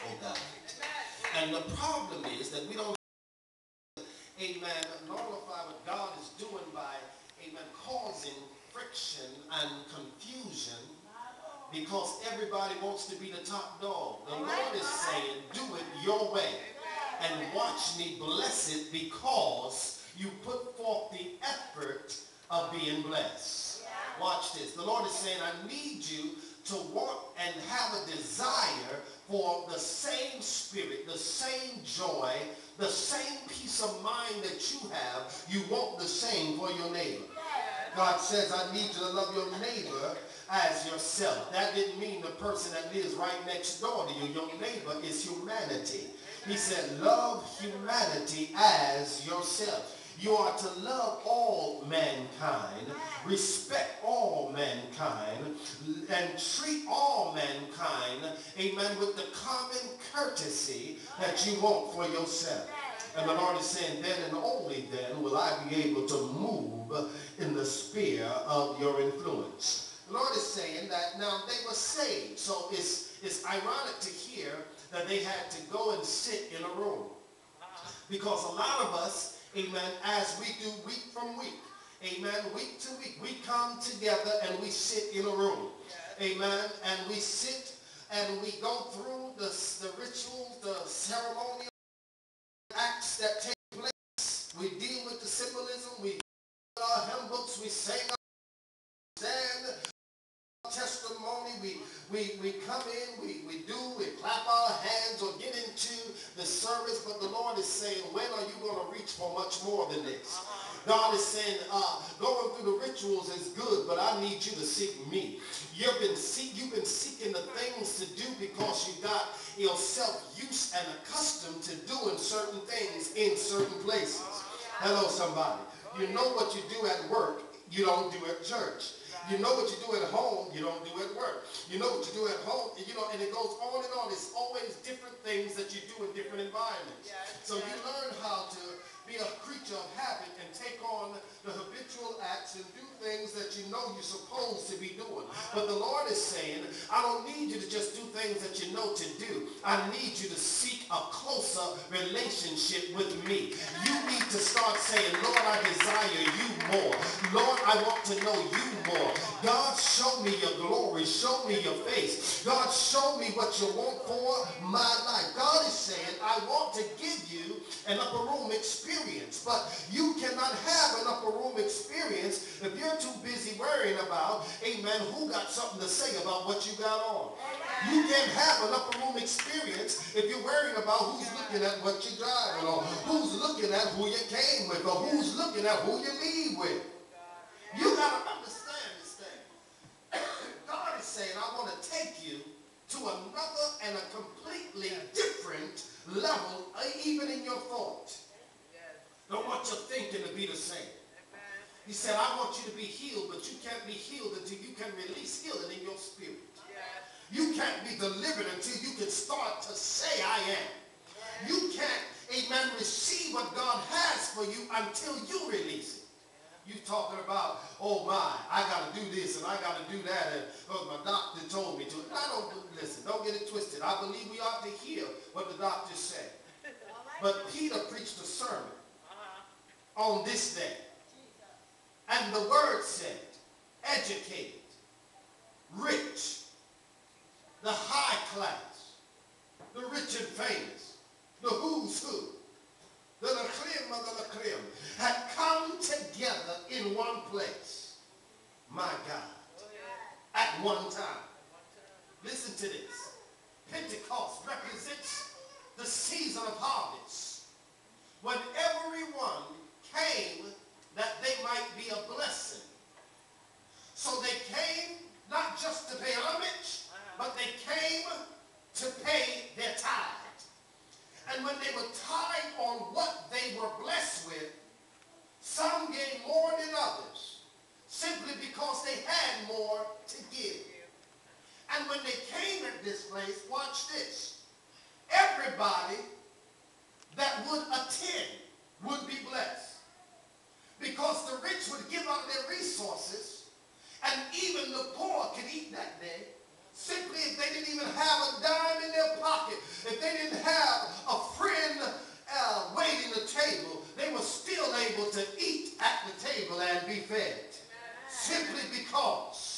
oh God. And the problem is that we don't, amen, nullify what God is doing by, amen, causing friction and confusion because everybody wants to be the top dog. The Lord is saying, do it your way and watch me bless it because you put forth the effort of being blessed. Watch this. The Lord is saying, I need you to want and have a desire for the same spirit, the same joy, the same peace of mind that you have. You want the same for your neighbor. God says, I need you to love your neighbor as yourself. That didn't mean the person that lives right next door to you. Your neighbor is humanity. He said, love humanity as yourself. You are to love all mankind, respect all mankind, and treat all mankind, amen, with the common courtesy that you want for yourself. And the Lord is saying, then and only then will I be able to move in the sphere of your influence. The Lord is saying that now they were saved. So it's ironic to hear that they had to go and sit in a room. Because a lot of us, amen, as we do week from week, amen, week to week, we come together and we sit in a room. Amen. And we sit and we go through the rituals, the ceremonial acts that take place. We deal with the symbolism. We do our hymn books. We sing our stand testimony. We come in, we clap our hands or get into the service, but the Lord is saying, when are you going to reach for much more than this? God is saying, going through the rituals is good, but I need you to seek me. You've been seeking the things to do because you got yourself used and accustomed to doing certain things in certain places. Hello, somebody. You know what you do at work, you don't do at church. You know what you do at home, you don't do at work. You know what you do at home, and it goes on and on. It's always different things that you do in different environments. So you learn how to be a creature of habit and take on the habitual acts and do things that you know you're supposed to be doing. But the Lord is saying, I don't need you to just do things that you know to do. I need you to seek a closer relationship with me. You need to start saying, Lord, I desire you more. Lord, I want to know you more. God, show me your glory. Show me your face. God, show me what you want for my life. God is saying, I want to give you an upper room experience, but you cannot have an upper room experience if you're too busy worrying about, amen, who got something to say about what you got on. You can't have an upper room experience if you're worrying about who's looking at what you're driving, or who's looking at who you came with, or who's looking at who you leave with. You got to understand this thing. God is saying, I want to take you to another and a completely different level, even in your thought. Don't want your thinking to be the same. He said, I want you to be healed, but you can't be healed until you can release healing in your spirit. You can't be delivered until you can start to say, I am. You can't, amen, receive what God has for you until you release it. You talking about, oh my, I got to do this and I got to do that, and my doctor told me to. Listen, don't get it twisted. I believe we ought to hear what the doctor said. But Peter preached a sermon on this day. And the word said, educated, rich, the high class, the rich and famous, the who's who, the Lakrim of the Lakrim, had come together in one place. My God. At one time. Listen to this. Pentecost represents the season of harvest, when everyone came that they might be a blessing. So they came not just to pay homage, but they came to pay their tithe. And when they were tied on what they were blessed with, some gave more than others, simply because they had more to give. And when they came at this place, watch this, everybody that would attend would be blessed. Because the rich would give up their resources, and even the poor could eat that day, simply if they didn't even have a dime in their pocket. If table and be fed. Simply because